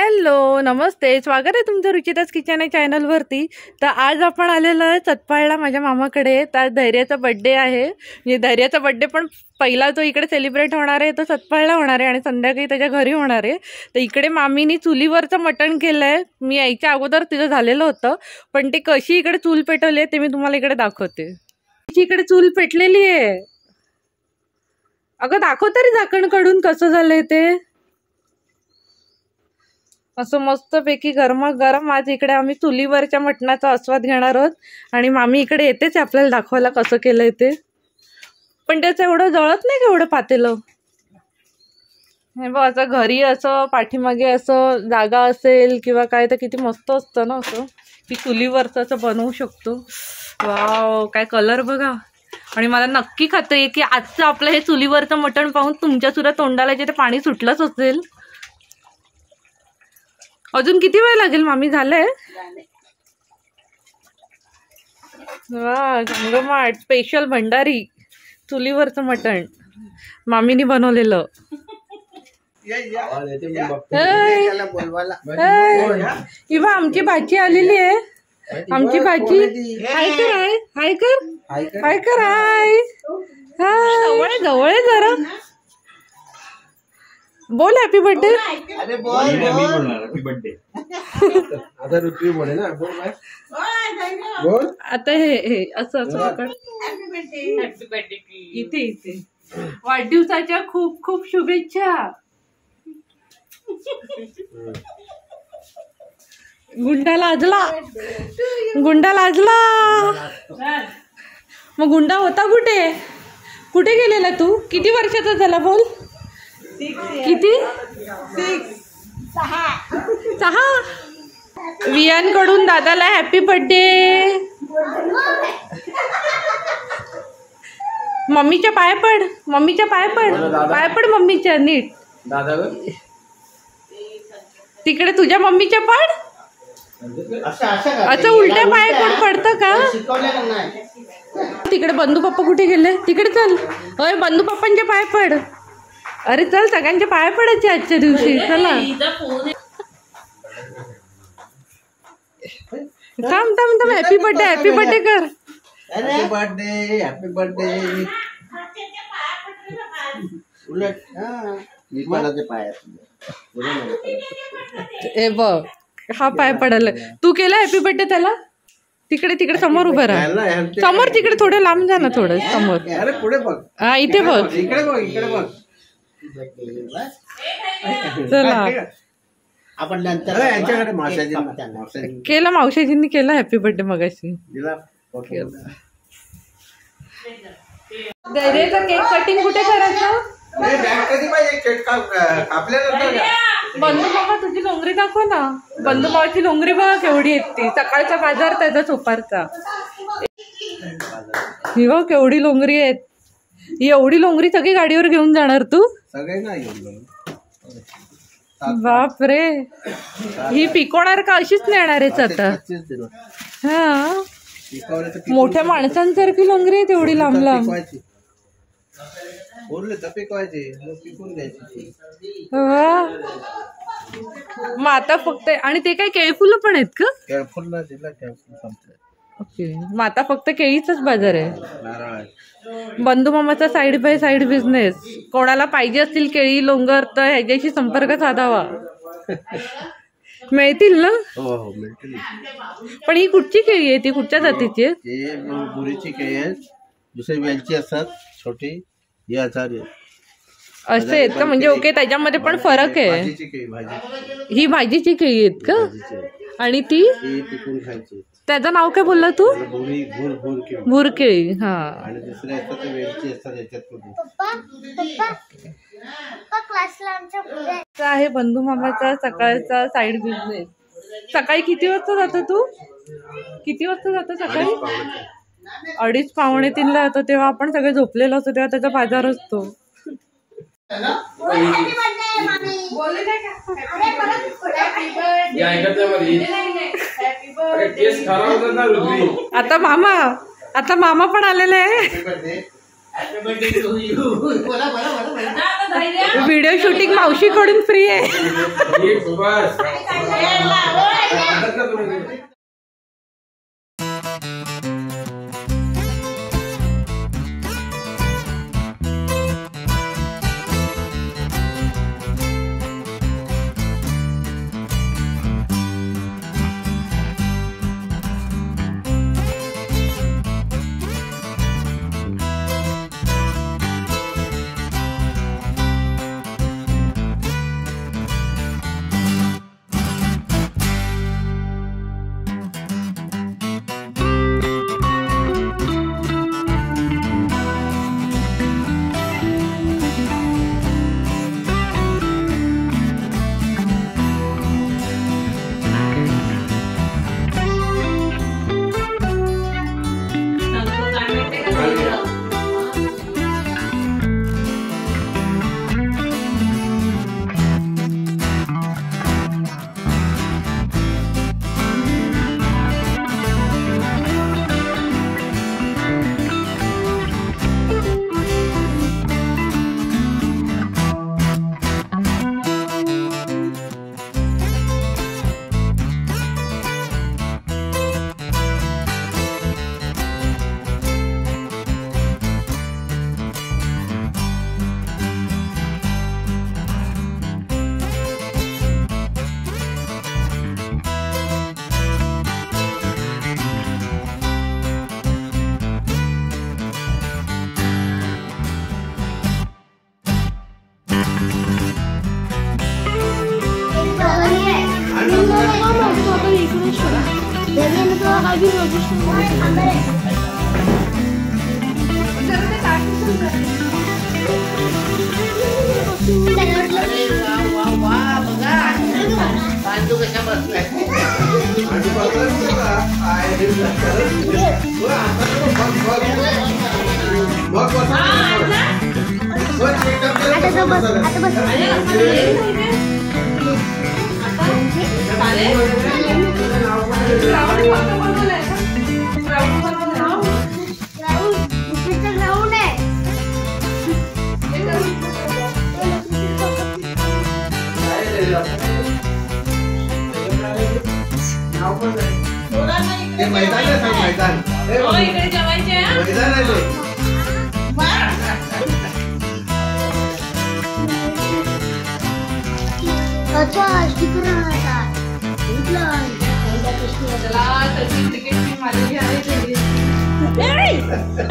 Hello नमस्ते, स्वागत आहे तुमचं रुचिताज किचन या चॅनलवरती। तर आज आपण आलेलो आहे सतपाळला माझ्या मामाकडे। तर धैर्याचा बर्थडे आहे, म्हणजे धैर्याचा बर्थडे पण पहिला जो इकडे सेलिब्रेट होणार आहे तो सतपाळला होणार आहे आणि संध्याकाळी त्याच्या घरी होणार आहे। तर इकडे मामीनी चुलीवरचं मटण केलंय। मी यायच्या अगोदर तिचं झालेलं होतं, पण ते कशी इकडे चूल पेटवली आहे ते मी तुम्हाला इकडे दाखवते। इकडे चूल पेटलेली आहे, अगं दाखव तरी झाकण काढून कसं झालंय ते। असं मस्तपैकी गरमागरम आज इकडे आम्ही चुलीवरच्या मटणाचा आस्वाद घेणार आहोत आणि मामी इकडे येतेच आपल्याला दाखवायला कसं केलंय ते। पण त्याचं एवढं जळत नाही का एवढं पातेलं। हे बघ, असं घरी असं पाठीमागे असं जागा असेल किंवा काय तर किती मस्त असतं ना असं की चुलीवरचं असं बनवू शकतो। वाव, काय कलर बघा। आणि मला नक्की खात्री आहे की आजचं आपलं हे चुलीवरचं मटण पाहून तुमच्या सुद्धा तोंडाला जे ते पाणी सुटलंच असेल। अजून किती वेळ लागेल मामी? झालंय वा, घमघमाट स्पेशल भंडारी चुलीवरचं मटण मामीनी बनवलेलं। इवा आमची भाजी आलेली आहे, आमची भाजी। हाय कर, हाय कर, हाय कर, हाय हाय। जवळ जरा बोल हॅपी बर्थडे। अरे बोल हॅपी बर्थडे। आता ऋतवी बोले ना, बोल आता हे असं असं पकड। हॅपी बर्थडे इथे इथे। वाढदिवसाच्या खूप खूप शुभेच्छा। गुंडा लाजला, गुंडा लाजला। मग गुंडा होता कुठे? कुठे गेलेला तू? किती वर्षाचा झाला बोल? किती? 6। वियांकडून दादाला हॅपी बर्थडे। मम्मीच्या पाय पड, मम्मीच्या पाय पड, पाय पड मम्मीच्या नीट। तिकडे तुझ्या मम्मीच्या पड। असं उलट्या पाय कोण पडतं का? तिकडे बंधू पप्पा कुठे गेले? तिकडे चल। होय, बंधू पप्पांच्या पाय पड। अरे चल, सगळ्यांच्या पाय पडायचे आजच्या दिवशी। चला थांब थांब थांब। हॅपी बर्थडे, हॅपी बर्थडे कर। Happy birthday, happy birthday. ए बघ, हा पाय पडायला। तू केला हॅपी बर्थडे त्याला? तिकडे तिकडे समोर उभं राहा, समोर तिकडे थोडं लांब जा ना, थोडं समोर। अरे पुढे बघ, हा इथे बघ, इकडे बघ, इकडे बघ। चला आपण नंतर यांच्याकडे मावशाजी केलं, मावशीजींनी केलं हॅपी बर्थडे मगाशी। धैर्याचा केक कटिंग कुठे करायचं? बंधू मामा तुझी लोंगरी दाखव ना। बंधू मामाची लोंगरी बघा केवढी येते। सकाळचा बाजार त्याचा सुपारचा। ही बघ केवढी लोंगरी आहेत। ही एवढी लोंगरी सगळी गाडीवर घेऊन जाणार तू? सगळे नाही, बाप रे, ही पिकवणार का अशीच नेणार आहेच आता? हा, मोठ्या माणसांसारखी लोंगरी आहे तेवढी लांब लांब। मग आता फक्त, आणि ते काय केळी फुलं पण आहेत का? केळफुल ओके, मग आता फक्त केळीचाच बाजार आहे। बंधू मामाचा साईड बाय साईड बिझनेस। कोणाला पाहिजे असतील केळी लोंगर तर ह्याच्याशी संपर्क साधावा, मिळतील ना? हो मिळतील। पण ही कुठची केळी आहे? ती कुठच्या जातीची आहे? ते गुरीची केळी आहे, दुसरी वेलची असतात छोटी, ही आचारी असे आहेत का? म्हणजे ओके, त्याच्यामध्ये पण फरक आहे। ही भाजीची केळी आहेत का? आणि ती पिकून खायची। त्याचं नाव काय बोलला तू? भुरकेळी। हा, आणि दुसरे असतात ते वेलची असतात याच्यात। आहे बंधू मामाचा सकाळचा साईड बिझनेस। सकाळी किती वाजता जातो तू? किती वाजता जातो सकाळी? 2:30 पावणे 3ला जातो, तेव्हा आपण सगळे झोपलेलो असतो, तेव्हा त्याचा बाजार असतो। आता मामा पण आलेले आहे। व्हिडिओ शूटिंग मावशीकडून फ्री आहे।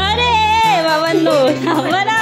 अरे बाबांनो थांबा ना.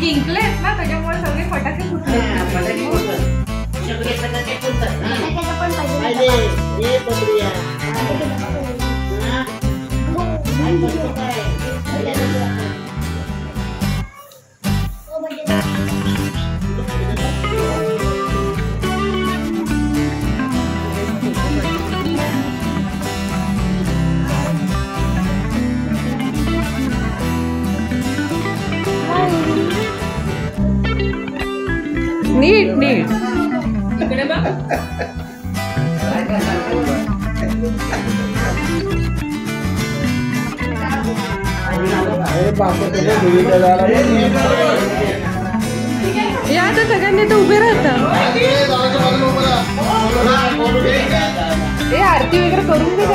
जिंकलेत ना त्याच्यामुळे सगळे फटाके फुटले. नीट नीट इकडे बघ. सगळ्यांनी तर उभे राहतात. हे आरती वगैरे करून दे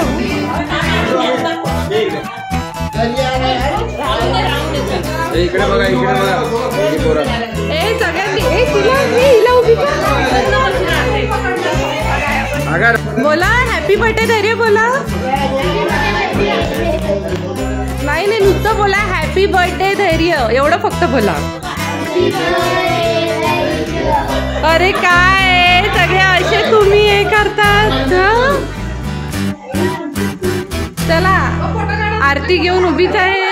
इकडे बघा ए सगळ्यांनी ए तिला हिला उभी बोला हॅपी बर्थडे धैर्य बोला. नाही नाही नुसतं बोला हॅपी बर्थडे धैर्य एवढं फक्त बोला. अरे काय सगळे असे तुम्ही हे करतात. चला आरती घेऊन उभीच आहे.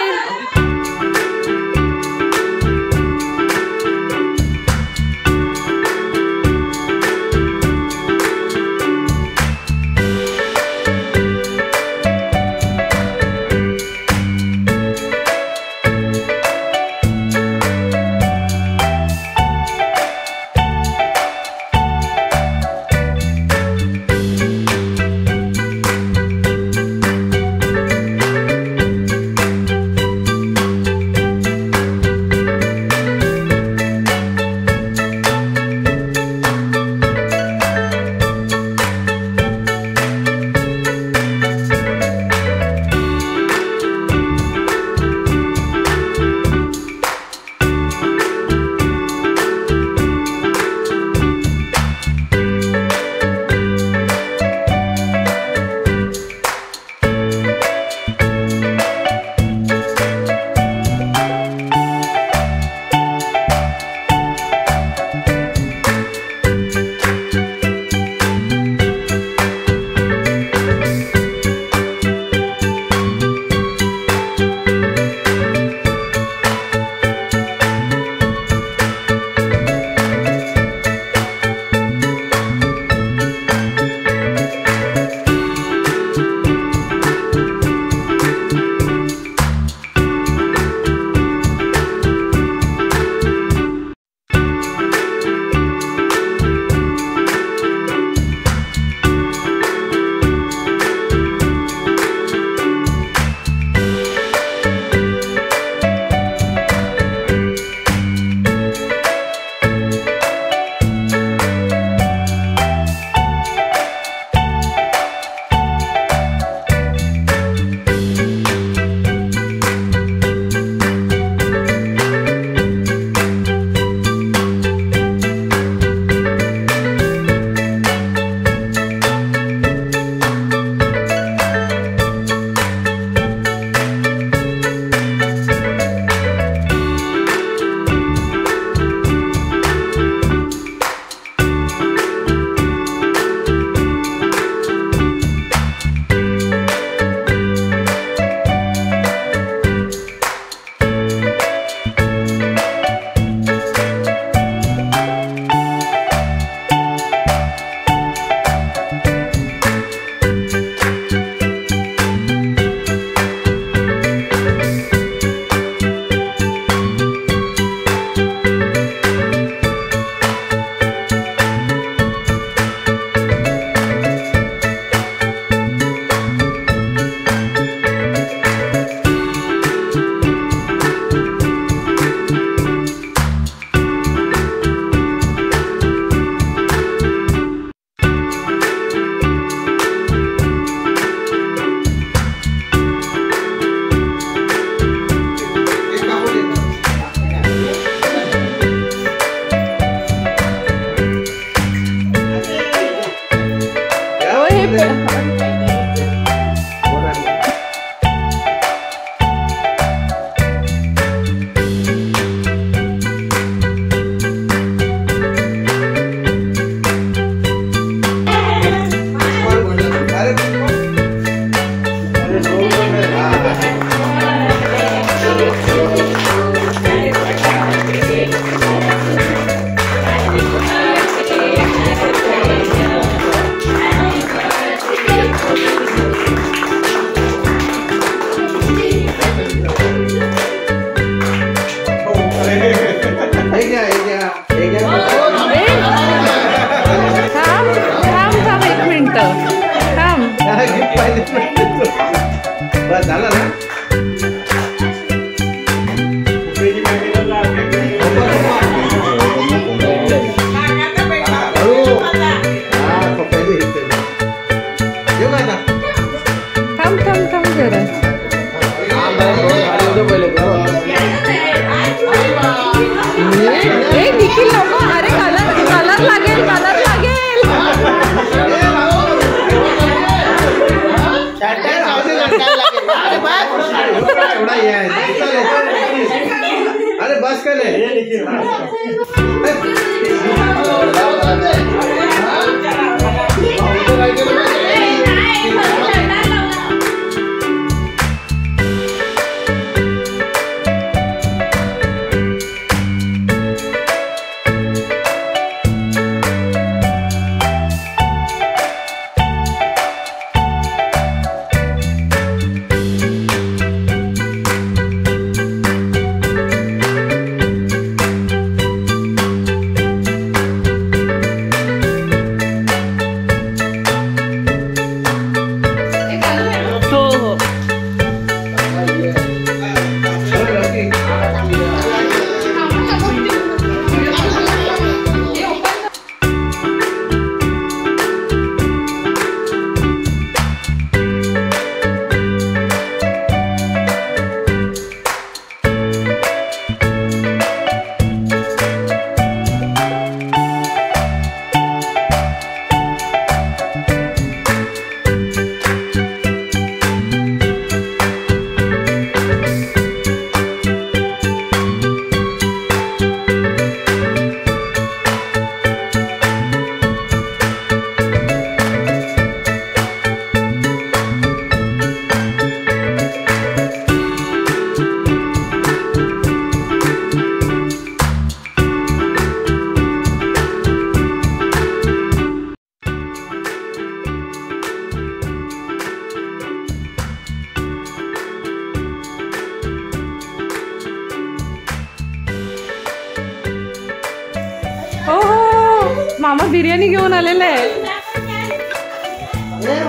मामा बिर्याणी घेऊन आलेला आहे.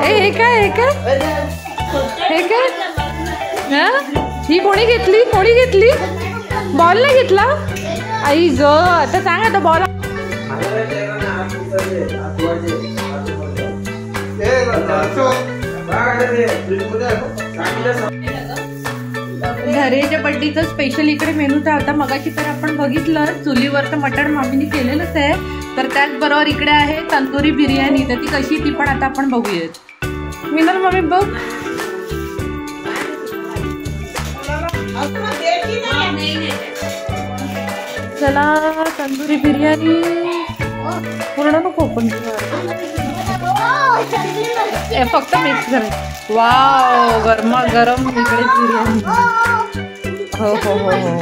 हे काय हे काय हे काय हा? ही कोणी घेतली कोणी घेतली? बॉल नाही घेतला आई ग. आता सांग आता बॉल धरेच्या बड्डीचं स्पेशल इकडे मेनू तर आता मगाशी तर आपण बघितलं चुलीवर तर मटण मामीने केलेलंच आहे. तर त्याचबरोबर इकडे आहे तंदुरी बिर्याणी. तर ती कशी ती पण आता आपण बघूयात. मिनल मामी बघ चला तंदुरी बिर्याणी पूर्ण नको पण फक्त मिक्स करायचं. वाव गरमा गरम इकडे बिर्याणी. हो हो हो हो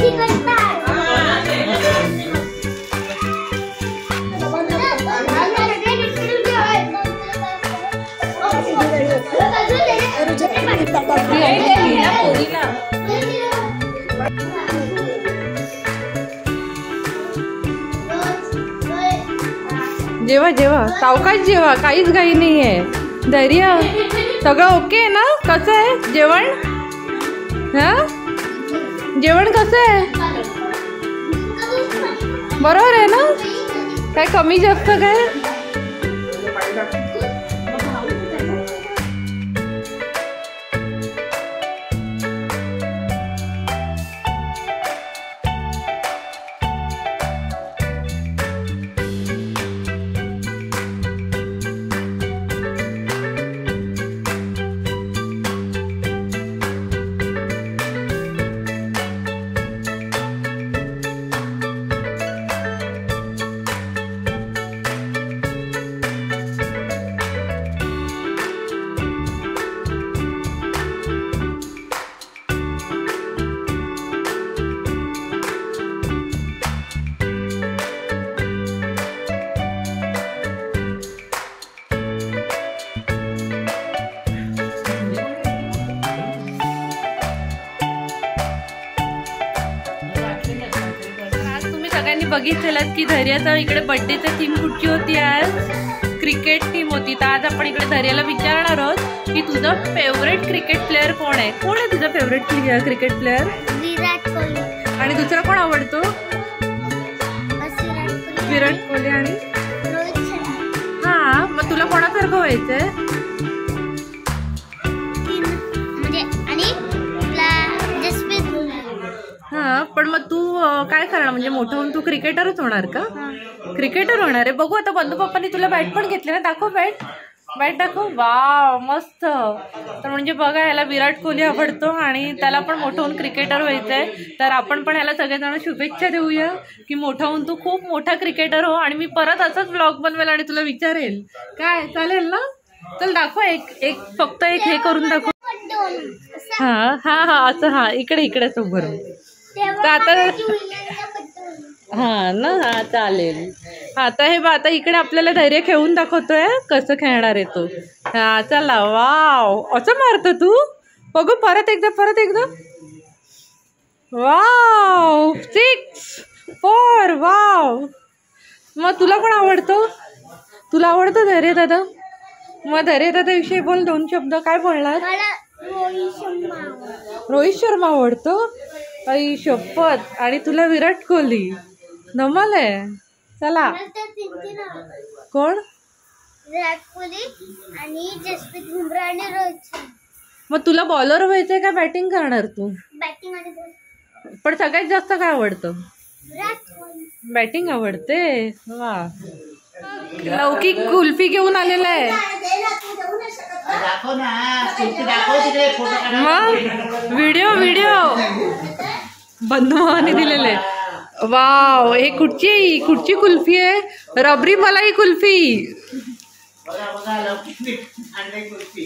जेवा जेवा सावकाश जेवा काहीच घाई नाही आहे. धैर्य सगळं ओके आहे ना? कसं आहे जेवण? हा जेवण कसं आहे? बरोबर आहे ना? काय कमी जास्त काय? बघितलेलं की धैर्याचा इकडे बर्थडेची थीम कुठची होती? आज क्रिकेट टीम होती. तर आज आपण इकडे धैर्याला विचारणार आहोत की तुझं फेवरेट क्रिकेट प्लेअर कोण आहे? कोण आहे तुझा favourite cricket player? Virat Kohli. आणि दुसरा कोण आवडतो? विराट कोहली आणि रोहित शर्मा. हा मग तुला कोणासारखं व्हायचंय? हा पण मग तू काय करणार म्हणजे मोठं होऊन तू क्रिकेटरच होणार का? क्रिकेटर होणार आहे. बघू आता बंधू पप्पांनी तुला बॅट पण घेतली ना? दाखव बॅट. बाईट दाखव. वाव मस्त. तर म्हणजे बघा याला विराट कोहली आवडतो आणि त्याला पण मोठं होऊन क्रिकेटर व्हायचंय. तर आपण पण याला सगळेजण शुभेच्छा देऊया की मोठा होऊन तू खूप मोठा क्रिकेटर हो आणि मी परत असंच ब्लॉग बनवेल आणि तुला विचारेल. काय चालेल ना? चल दाखव एक फक्त एक हे करून दाखव. हा हा हा असं हा इकडे उभं. तर आता हा ना हा चालेल. आता हे आता इकडे आपल्याला धैर्य खेळून दाखवतोय कसं खेळणार आहे तो. हा चला. वाव असं मारतो तू. बघू परत एकदा. वाव 6 4. वाव मग तुला पण आवडतो? तुला आवडतो धैर्य दादा? मग धैर्य दादा विषयी बोल 2 शब्द. काय बोलणार? रोहित शर्मा आवडतो. आई शपथ. आणि तुला विराट कोहली. नमल आहे. चला. कोण? विराट कोहली आणि जसप्रीत बुमराह आणि रोहित शर्मा. मग तुला बॉलर व्हायचंय का बॅटिंग करणार तू? बॅटिंग आणि पण सगळ्यात जास्त काय आवडतं? विराट कोहली. बॅटिंग आवडते. वा. लौकिक कुल्फी घेऊन आलेला आहे. दाखव ना कुल्फी दाखव तिकडे फोटो काढ. मग व्हिडिओ बंधुभावाने दिलेले. वाव हे कुठची कुल्फी आहे? रबरी मलाई कुल्फी. बघा लवकिक आणले कुल्फी.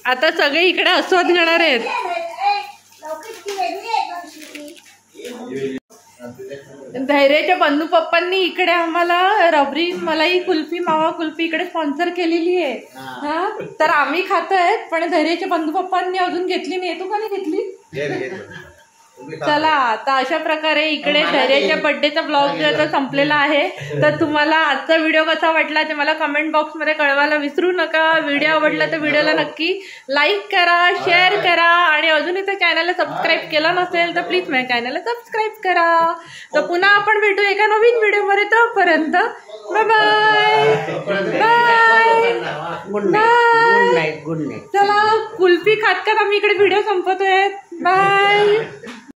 आता सगळे इकडे आस्वाद घेणार आहेत. धैर्याच्या बंधू पप्पांनी इकडे आम्हाला रबरी मलाई कुल्फी मावा कुल्फी इकडे स्पॉन्सर केलेली आहे. हा तर आम्ही खातोय पण धैर्याच्या बंधू पप्पांनी अजून घेतली नाही. तू का नाही घेतली? चला आता अशा प्रकारे इकडे धैर्याच्या बर्थडेचा ब्लॉग जो संपलेला आहे. तर तुम्हाला आजचा व्हिडिओ कसा वाटला ते मला कमेंट बॉक्समध्ये कळवायला विसरू नका. व्हिडिओ आवडला तर व्हिडिओला नक्की लाईक करा, शेअर करा आणि अजूनही तर चॅनलला सबस्क्राईब केला नसेल तर प्लीज माझ्या चॅनलला सबस्क्राईब करा. तर पुन्हा आपण भेटू एका नवीन व्हिडिओमध्ये. तोपर्यंत बाय बाय. Good night. चला कुल्फी खात आम्ही इकडे व्हिडिओ संपवतोय. बाय.